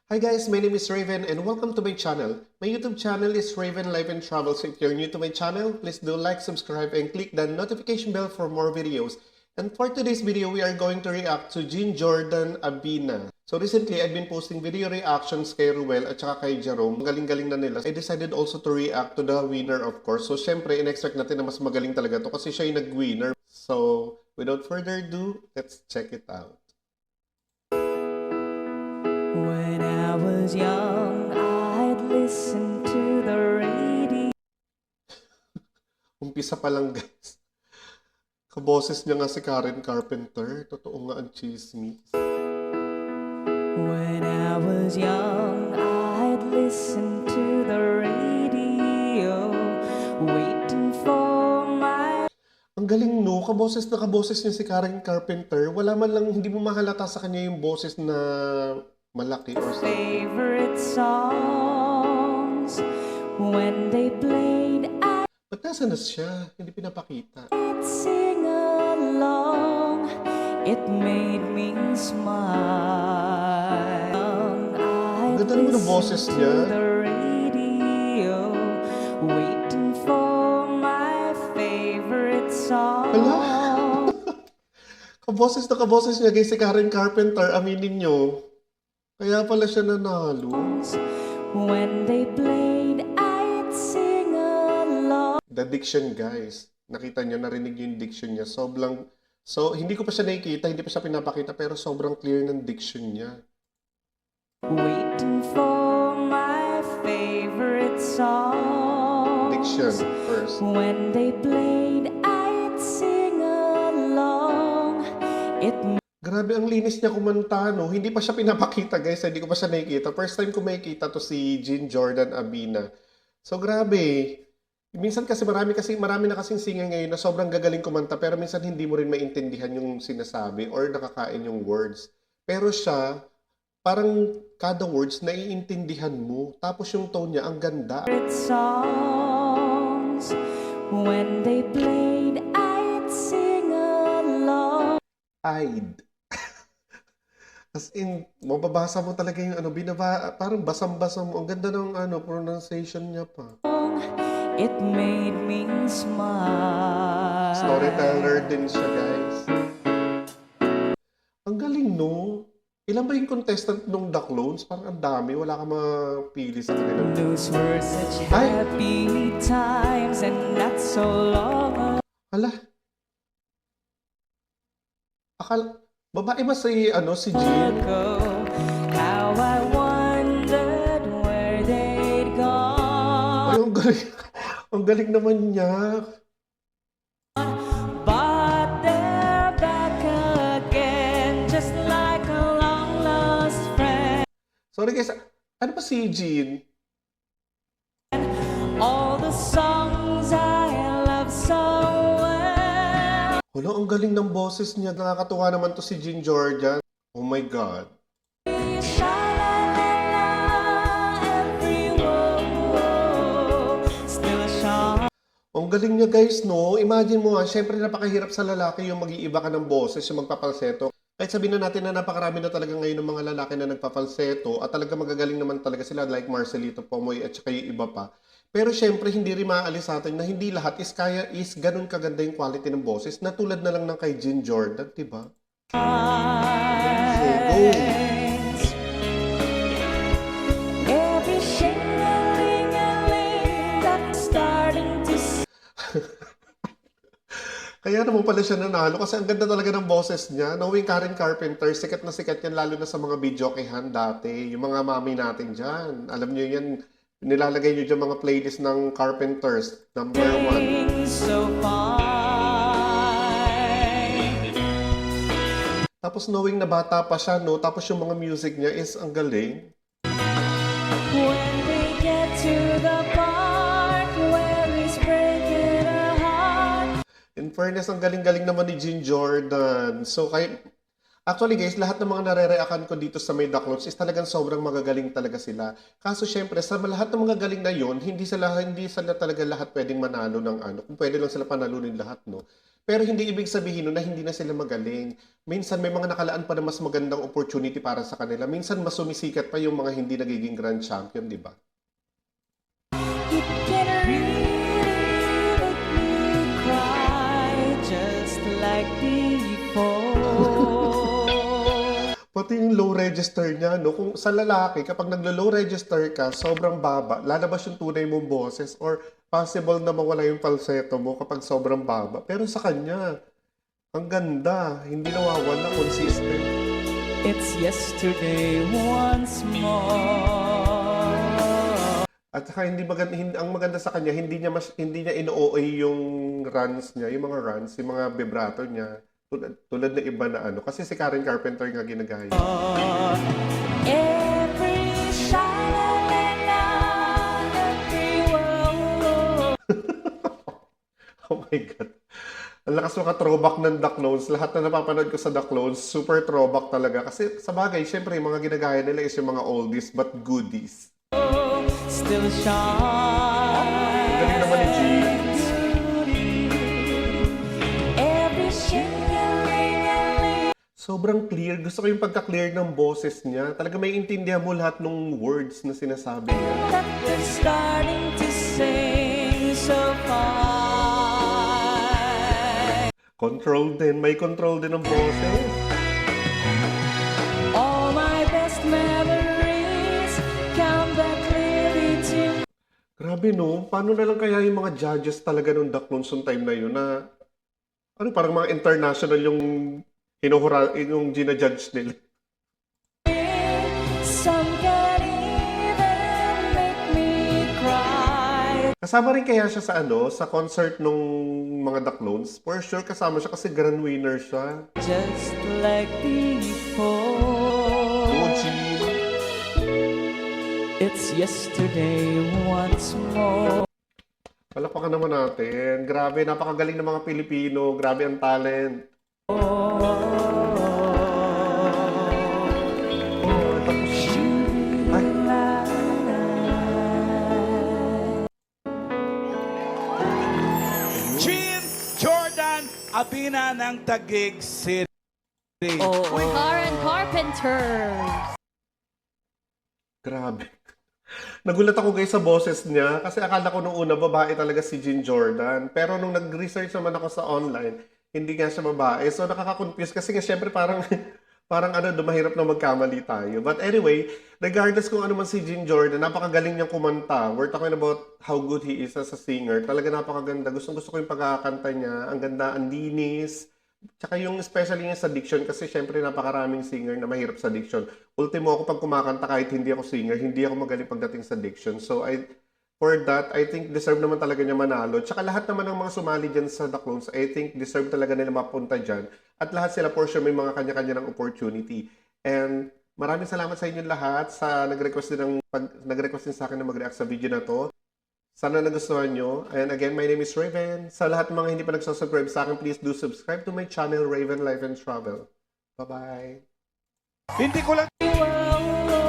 Hi guys, my name is Raven and welcome to my channel. My YouTube channel is Raven Life and Travel. So if you're new to my channel, please do like, subscribe, and click the notification bell for more videos. And for today's video, we are going to react to Jean Jordan Abina. So recently, I've been posting video reactions kay Ruel at saka kay Jerome. Galing-galing na nila. I decided also to react to the winner, of course. So syempre, in-expect natin na mas magaling talaga to kasi siya yung nag-winner. So without further ado, let's check it out. When I was young, I'd listen to the radio. Umpisa pa lang guys. Kaboses niya nga si Karen Carpenter. Totoo nga ang chismis. When I was young, I'd listen to the radio, waiting for my... Ang galing no, kaboses na kaboses niya si Karen Carpenter. Wala man lang, hindi mo mahalata sa kanya yung boses na malaki or something. favorite songs. When they played, Ba't nasa na siya? Hindi pinapakita. I'd sing along. It made me smile. I'd Ganda naman ang boses listen niya. to the radio, waiting for my favorite song. Hala? Kaboses niya guys si Karen Carpenter, aminin nyo. Kaya pala siya nanalo. When they played, I'd sing along. The diction guys. Nakita niyo, narinig niyo yung diction niya. Hindi ko pa siya nakikita, hindi pa siya pinapakita, pero sobrang clear ng diction niya. Waiting for my favorite song. Diction first. When they played, I'd sing along. It Grabe, ang linis niya kumanta, no? Hindi pa siya pinapakita, guys. Hindi ko pa siya nakikita. First time ko makikita to si Jean Jordan Abina. So, grabe. Minsan kasi marami na kasing singer ngayon na sobrang gagaling kumanta, pero minsan hindi mo rin maintindihan yung sinasabi or nakakain yung words. Pero siya, parang kada words, naiintindihan mo. Tapos yung tone niya, ang ganda. favorite songs. When they played, I'd sing along. I'd. As in, mababasa mo talaga yung parang basang-basa mo. Ang ganda ng pronunciation niya pa. It made me smile. Storyteller din siya, guys. Ang galing, no? Ilan ba yung contestant nung The Clones? Parang ang dami. Wala ka mapili sa kanila. Those were such Ay! happy times and not so long Hala. Babae ba si Jean? ago. How I wondered where they'd gone. Ay, ang galing. Ang galing naman niya. But they're back again, just like a long lost friend. Sorry guys, ano pa si Jean? All the songs I love so well. Wala, ang galing ng boses niya. Nakakatuwa naman to si Jean Jordan. Oh my God. Sha-la-la-la, everyone still shine. Ang galing niya guys, no? Imagine mo syempre napakahirap sa lalaki yung mag-iiba ka ng boses, yung magpapalseto. Kahit sabihin na natin na napakarami na talaga ngayon ng mga lalaki na nagpapalseto at talaga magagaling naman talaga sila like Marcelito Pomoy at saka yung iba pa. Pero syempre hindi rin maaalis sa atin na hindi lahat is ganun kaganda yung quality ng boses na tulad na lang ng kay Jean Jordan, diba? Every shing-a-ling-a-ling that's starting to Kaya naman pala siya nanalo kasi ang ganda talaga ng boses niya. Knowing Karen Carpenter, sikat na sikat yan lalo na sa mga videokehan dati. Yung mga mami natin dyan. Alam niyo yan, nilalagay niyo dyan mga playlist ng Carpenters. Number 1. so fine. Tapos knowing na bata pa siya, no? Tapos yung mga music niya is ang galing. When we get to the part where he's breaking her heart. In fairness, ang galing-galing naman ni Jean Jordan. Actually guys, lahat ng mga nare-reaction ko dito sa May The Clones is talagang sobrang magagaling talaga sila. Kaso syempre, sa lahat ng mga galing na yon, hindi sila talaga lahat pwedeng manalo ng kung pwede lang sila panalunin lahat, no? Pero hindi ibig sabihin nun na hindi na sila magaling. Minsan may mga nakalaan pa na mas magandang opportunity para sa kanila. Minsan mas sumisikat pa yung mga hindi nagiging grand champion, di ba? It can really make me cry just like before. Pati yung low register niya, no? Kung sa lalaki, kapag naglo-low register ka, sobrang baba, lalabas yung tunay mong boses or possible na mawala yung falsetto mo kapag sobrang baba. Pero sa kanya, ang ganda, hindi nawawala, consistent. It's yesterday once more. At saka ang maganda sa kanya, hindi niya ino-OA yung runs niya, yung mga runs, yung mga vibrato niya. Tulad ng iba na ano. Kasi si Karen Carpenter nga ginagaya. Every sha-la-la-la, every wow. Oh my God. Ang lakas maka-throwback ng The Clones. Lahat na napapanood ko sa The Clones, super throwback talaga. Kasi sa bagay, syempre, yung mga ginagaya nila is yung mga oldies but goodies. Still shine. Galing naman ni Jeans. Every shing-a-ling-a-ling. Sobrang clear. Gusto ko yung pagka-clear ng boses niya. Talaga may intindihan mo lahat ng words na sinasabi niya. That they're starting to sing so fine. Control din. May control din ng boses. All my best memories come back clearly to. Grabe no. Paano na lang kaya yung mga judges talaga nung The Clones yung time na yun na ano, parang mga international yung yung gina-judge nila. Some can even make me cry. Kasama rin kaya siya sa sa concert nung mga The Clones? For sure kasama siya kasi grand winner siya. Just like before. Gene. It's yesterday once more. Palakpakan naman natin. Grabe, napakagaling ng mga Pilipino. Grabe ang talent. Ay, Jean Jordan Abina ng Taguig City. With Karen Carpenter. grabe. Nagulat ako guys sa boses niya kasi akala ko nung una babae talaga si Jean Jordan. Pero nung nag-research naman ako sa online, hindi nga siya babae. So nakaka-confuse kasi nga syempre parang parang mahirap na magkamali tayo. But anyway, regardless kung ano man si Jean Jordan, napakagaling niyang kumanta. We're talking about how good he is as a singer. Talaga napakaganda. Gustong-gusto ko yung pagkakanta niya. Ang ganda, ang linis. Tsaka yung especially yung sa diction kasi syempre napakaraming singer na mahirap sa diction. Ultimo ako pag kumakanta kahit hindi ako singer, hindi ako magaling pagdating sa diction. So for that, I think deserve naman talaga niya manalo. Tsaka lahat naman ng mga sumali dyan sa The Clones, I think deserve talaga nila mapunta dyan. At lahat sila for sure may mga kanya-kanya ng opportunity. And maraming salamat sa inyo lahat sa nag-request din sa akin na mag-react sa video na to. Sana nagustuhan nyo. And again, my name is Raven. Sa lahat ng mga hindi pa nagsasubscribe sa akin, please do subscribe to my channel, Raven Life and Travel. Bye-bye! Hindi ko lang Wow.